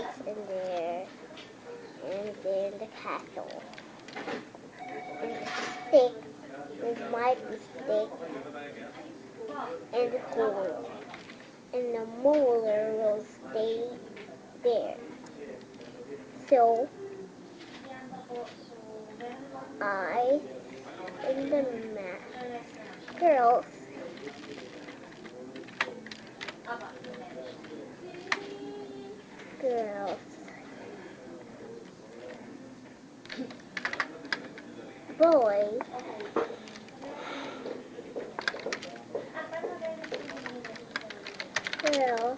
boys in there, and then the castle. And the stick, it might be stick, and the gold. And the molar will stay there. So I and the girls girls boy girl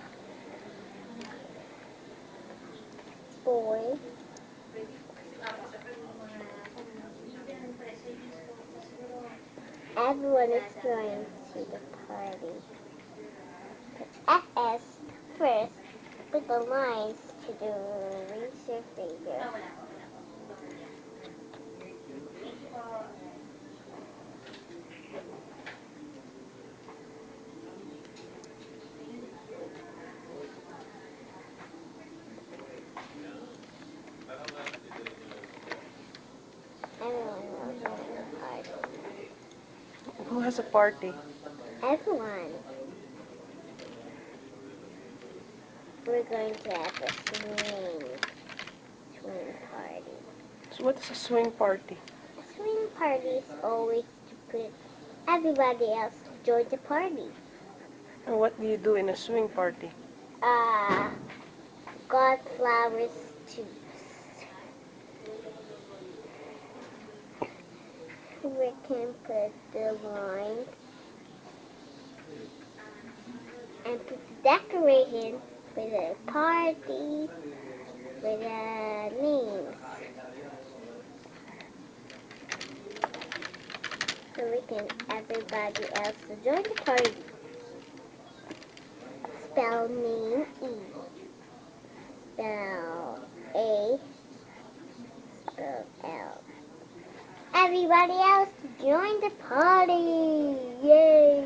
boy everyone is going to the party. But first put the lines to the razor finger. Everyone will join the party. Who has a party? Everyone. We're going to have a swing party. So what is a swing party? A swing party is always to put everybody else to join the party. And what do you do in a swing party? Uh, got flowers to. We can put the lines and put the decoration for the party with the names. So we can everybody else to join the party. Spell name E. Spell A. Spell L. Everybody else to join the party! Yay!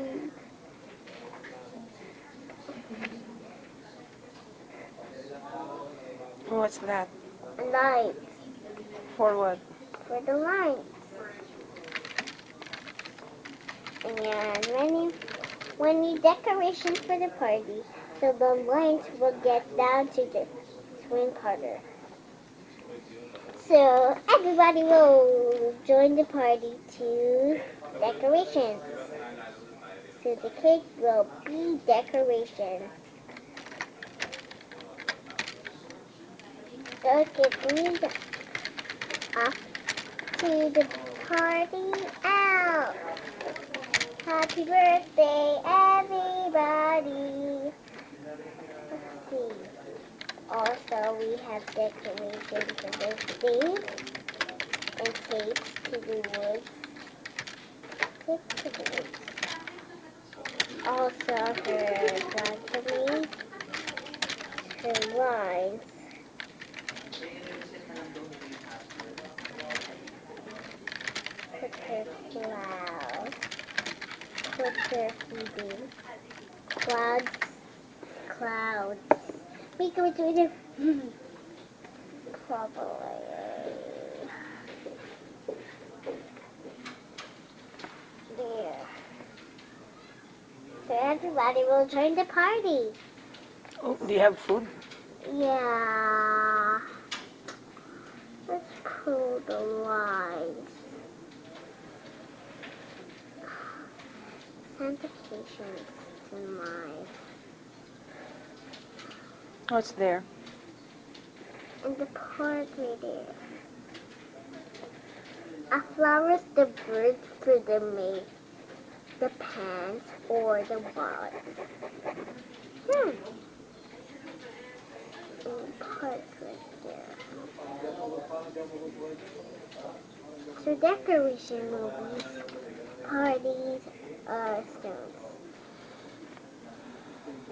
What's that? Lights For what? for the lights. And when you decoration for the party, so the lights will get down to the swing partner. So everybody will join the party to decorations. So the cake will be decoration. Okay, bring the up to the party out. Happy birthday, everybody. Let's see. Also, we have decorations of birthdays and tapes to the woods. Tapes to the woods. Also, her balconies, her lines, put her clouds, put her feeding, clouds. We go to the probably. There. So everybody will join the party. Oh, do you have food? Yeah. Let's pull the lines. Santa Patience to my. What's there? And the part right there. A flower is the bird for the mate, the pants, or the wallet. And part right there. So decoration movies, parties, stones.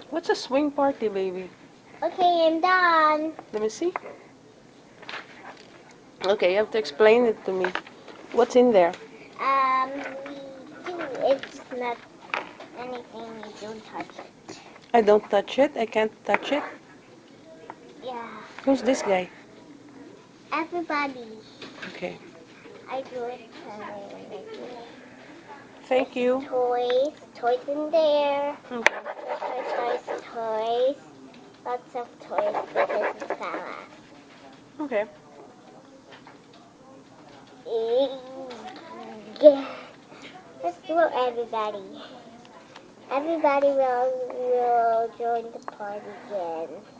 What's a swing party, baby? Okay, I'm done. Let me see. Okay, you have to explain it to me. What's in there? We do. It's not anything. You don't touch it. I don't touch it. I can't touch it. Yeah, Yeah. Who's this guy? Everybody. Okay. I drew it. Thank you. Toys. Toys in there. Okay. Toys. Lots of toys because it's fast. Okay. Yeah. Let's do it, everybody. Everybody will join the party again.